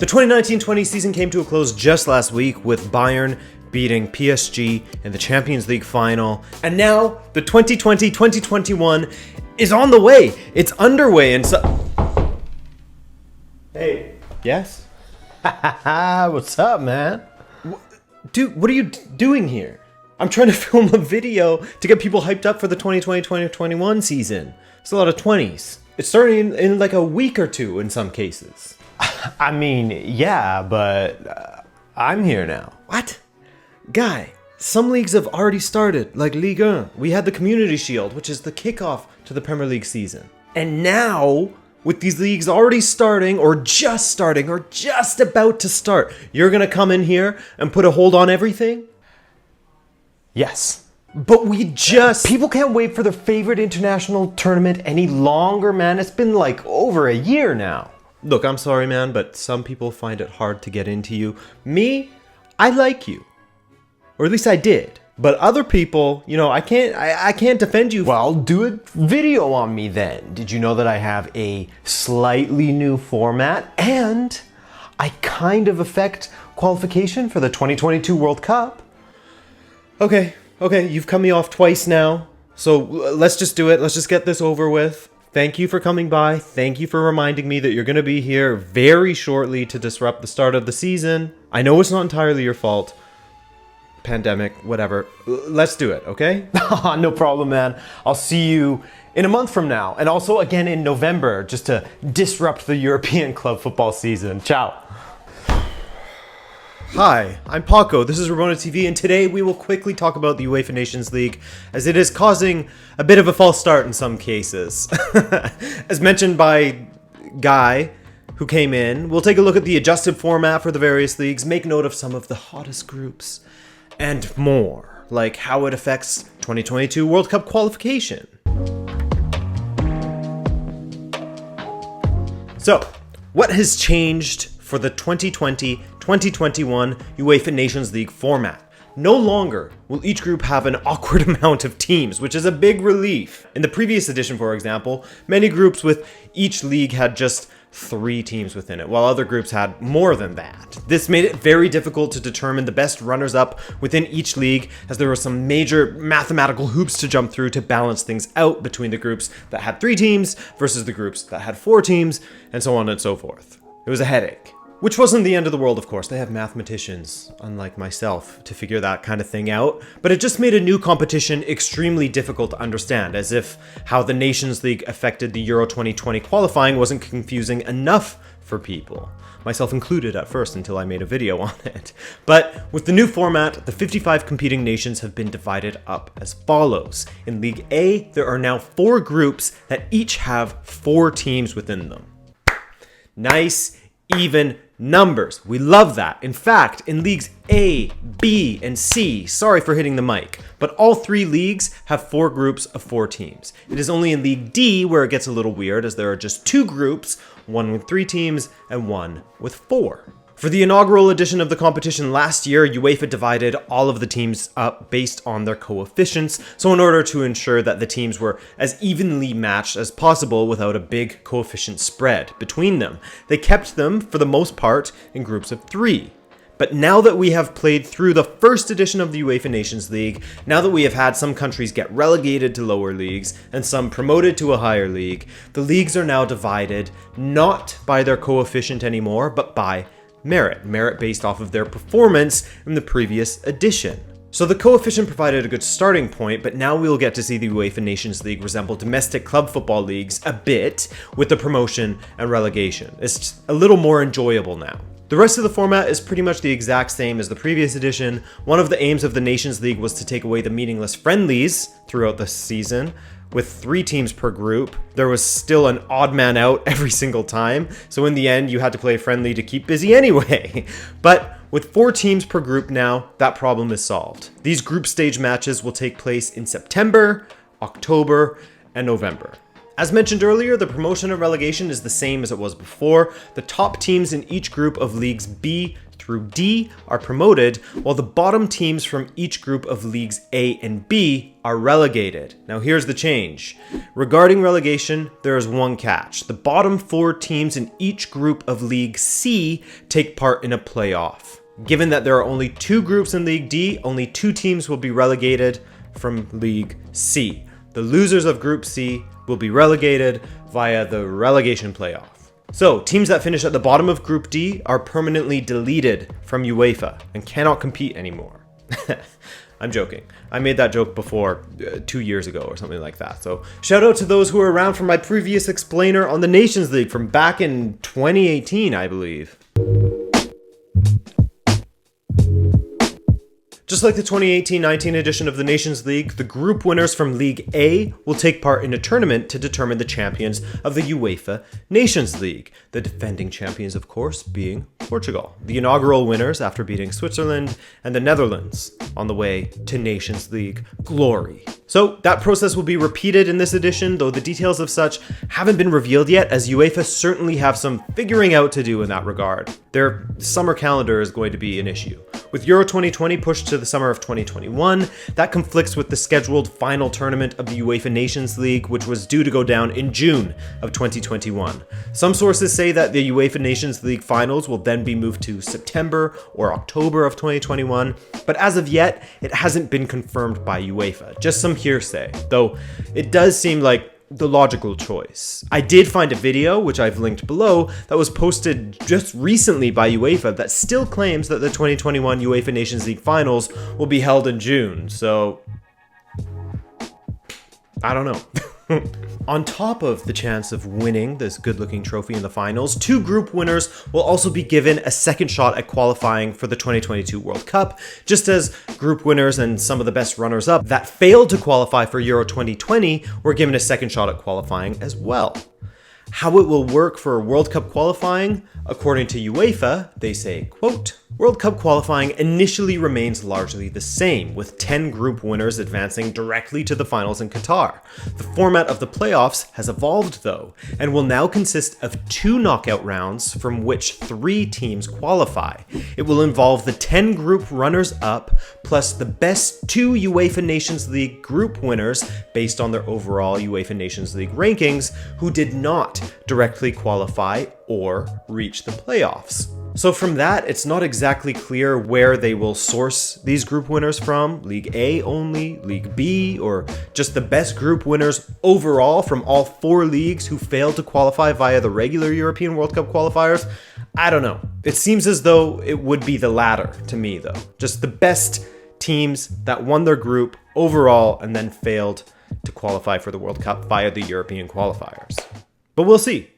The 2019-20 season came to a close just last week with Bayern beating PSG in the Champions League final. And now the 2020-2021 is on the way. It's underway and Hey. Yes? What's up, man? Dude, what are you doing here? I'm trying to film a video to get people hyped up for the 2020-2021 season. It's a lot of 20s. It's starting in like a week or two in some cases. I mean, yeah, but I'm here now. What? Guy, some leagues have already started, like Ligue 1. We had the Community Shield, which is the kickoff to the Premier League season. And now, with these leagues already starting, or just about to start, you're gonna come in here and put a hold on everything? Yes. But we just... People can't wait for their favorite international tournament any longer, man. It's been like over a year now. Look, I'm sorry, man, but some people find it hard to get into you. Me, I like you. Or at least I did. But other people, you know, I can't defend you. Well, do a video on me then. Did you know that I have a slightly new format and I kind of affect qualification for the 2022 World Cup? Okay, you've cut me off twice now. So let's just do it. Let's just get this over with. Thank you for coming by. Thank you for reminding me that you're going to be here very shortly to disrupt the start of the season. I know it's not entirely your fault. Pandemic, whatever. Let's do it, okay? No problem, man. I'll see you in a month from now. And also again in November, just to disrupt the European club football season. Ciao. Hi, I'm Paco, this is Ramona TV, and today we will quickly talk about the UEFA Nations League, as it is causing a bit of a false start in some cases. As mentioned by Guy, who came in, we'll take a look at the adjusted format for the various leagues, make note of some of the hottest groups, and more, like how it affects 2022 World Cup qualification. So, what has changed for the 2020-2021 UEFA Nations League format? No longer will each group have an awkward amount of teams, which is a big relief. In the previous edition, for example, many groups with each league had just 3 teams within it, while other groups had more than that. This made it very difficult to determine the best runners-up within each league, as there were some major mathematical hoops to jump through to balance things out between the groups that had 3 teams versus the groups that had 4 teams, and so on and so forth. It was a headache. Which wasn't the end of the world, of course. They have mathematicians, unlike myself, to figure that kind of thing out. But it just made a new competition extremely difficult to understand, as if how the Nations League affected the Euro 2020 qualifying wasn't confusing enough for people. Myself included at first until I made a video on it. But with the new format, the 55 competing nations have been divided up as follows. In League A, there are now 4 groups that each have 4 teams within them. Nice, even numbers. We love that. In fact, in leagues A, B, and C, sorry for hitting the mic, but all 3 leagues have 4 groups of 4 teams. It is only in League D where it gets a little weird, as there are just 2 groups, one with 3 teams and one with 4. For the inaugural edition of the competition last year, UEFA divided all of the teams up based on their coefficients, so in order to ensure that the teams were as evenly matched as possible without a big coefficient spread between them, they kept them, for the most part, in groups of 3. But now that we have played through the first edition of the UEFA Nations League, now that we have had some countries get relegated to lower leagues and some promoted to a higher league, the leagues are now divided not by their coefficient anymore, but by merit based off of their performance in the previous edition. So the coefficient provided a good starting point, but now we'll get to see the UEFA Nations League resemble domestic club football leagues a bit with the promotion and relegation. It's just a little more enjoyable now. The rest of the format is pretty much the exact same as the previous edition. One of the aims of the Nations League was to take away the meaningless friendlies throughout the season. With 3 teams per group, there was still an odd man out every single time, so in the end you had to play friendly to keep busy anyway. But with 4 teams per group now, that problem is solved. These group stage matches will take place in September, October, and November. As mentioned earlier, the promotion and relegation is the same as it was before. The top teams in each group of leagues B through D are promoted, while the bottom teams from each group of leagues A and B are relegated. Now here's the change. Regarding relegation, there is one catch. The bottom 4 teams in each group of League C take part in a playoff. Given that there are only 2 groups in League D, only 2 teams will be relegated from League C. The losers of Group C will be relegated via the relegation playoff. So, teams that finish at the bottom of Group D are permanently deleted from UEFA and cannot compete anymore. I'm joking. I made that joke before 2 years ago or something like that. So, shout out to those who were around from my previous explainer on the Nations League from back in 2018, I believe. Just like the 2018-19 edition of the Nations League, the group winners from League A will take part in a tournament to determine the champions of the UEFA Nations League. The defending champions, of course, being Portugal. The inaugural winners after beating Switzerland and the Netherlands on the way to Nations League glory. So that process will be repeated in this edition, though the details of such haven't been revealed yet, as UEFA certainly have some figuring out to do in that regard. Their summer calendar is going to be an issue. With Euro 2020 pushed to the summer of 2021, that conflicts with the scheduled final tournament of the UEFA Nations League, which was due to go down in June of 2021. Some sources say that the UEFA Nations League Finals will then be moved to September or October of 2021, but as of yet, it hasn't been confirmed by UEFA, just some hearsay, though it does seem like the logical choice. I did find a video, which I've linked below, that was posted just recently by UEFA that still claims that the 2021 UEFA Nations League Finals will be held in June, so I don't know. On top of the chance of winning this good-looking trophy in the finals, 2 group winners will also be given a second shot at qualifying for the 2022 World Cup, just as group winners and some of the best runners-up that failed to qualify for Euro 2020 were given a second shot at qualifying as well. How it will work for World Cup qualifying? According to UEFA, they say, quote, World Cup qualifying initially remains largely the same, with 10 group winners advancing directly to the finals in Qatar. The format of the playoffs has evolved, though, and will now consist of 2 knockout rounds from which 3 teams qualify. It will involve the 10 group runners-up plus the best 2 UEFA Nations League group winners based on their overall UEFA Nations League rankings who did not directly qualify or reach the playoffs. So from that, it's not exactly clear where they will source these group winners from, League A only, League B, or just the best group winners overall from all 4 leagues who failed to qualify via the regular European World Cup qualifiers. I don't know. It seems as though it would be the latter to me, though. Just the best teams that won their group overall and then failed to qualify for the World Cup via the European qualifiers. But we'll see.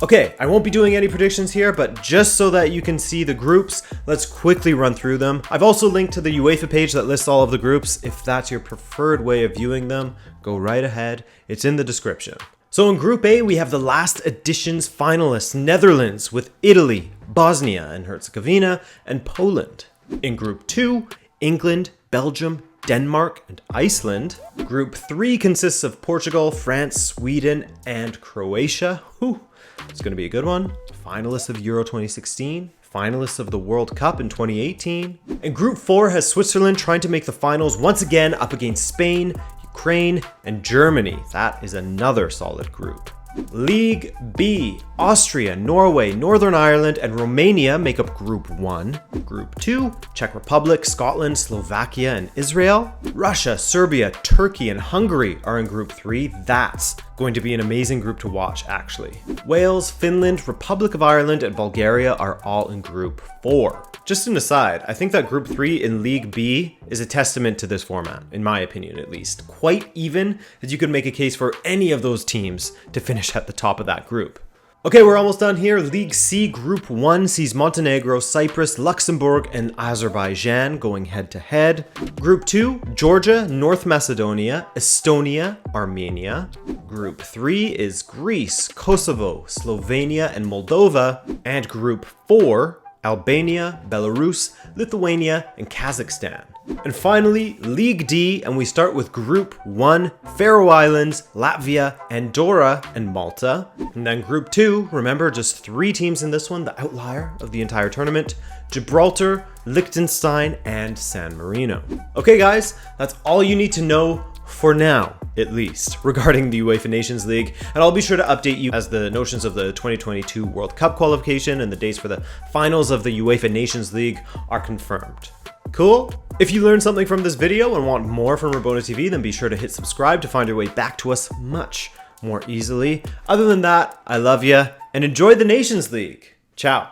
Okay, I won't be doing any predictions here, but just so that you can see the groups, let's quickly run through them. I've also linked to the UEFA page that lists all of the groups. If that's your preferred way of viewing them, go right ahead. It's in the description. So in Group A, we have the last edition's finalists, Netherlands, with Italy, Bosnia and Herzegovina, and Poland. In Group 2, England, Belgium, Denmark, and Iceland. Group 3 consists of Portugal, France, Sweden, and Croatia. Whew. It's going to be a good one. Finalists of Euro 2016, finalists of the World Cup in 2018. And Group 4 has Switzerland trying to make the finals once again up against Spain, Ukraine, and Germany. That is another solid group. League B, Austria, Norway, Northern Ireland, and Romania make up Group 1. Group 2, Czech Republic, Scotland, Slovakia, and Israel. Russia, Serbia, Turkey, and Hungary are in Group 3. That's going to be an amazing group to watch, actually. Wales, Finland, Republic of Ireland, and Bulgaria are all in Group 4. Just an aside, I think that Group 3 in League B is a testament to this format, in my opinion at least. Quite even that you could make a case for any of those teams to finish at the top of that group. Okay, we're almost done here. League C Group 1 sees Montenegro, Cyprus, Luxembourg, and Azerbaijan going head-to-head. Group 2, Georgia, North Macedonia, Estonia, Armenia. Group 3 is Greece, Kosovo, Slovenia, and Moldova. And Group 4, Albania, Belarus, Lithuania, and Kazakhstan. And finally, League D, and we start with Group 1, Faroe Islands, Latvia, Andorra, and Malta. And then Group 2, remember just 3 teams in this one, the outlier of the entire tournament, Gibraltar, Liechtenstein, and San Marino. Okay guys, that's all you need to know for now, at least, regarding the UEFA Nations League, and I'll be sure to update you as the notions of the 2022 World Cup qualification and the dates for the finals of the UEFA Nations League are confirmed. Cool? If you learned something from this video and want more from Rabona TV, then be sure to hit subscribe to find your way back to us much more easily. Other than that, I love ya, and enjoy the Nations League. Ciao.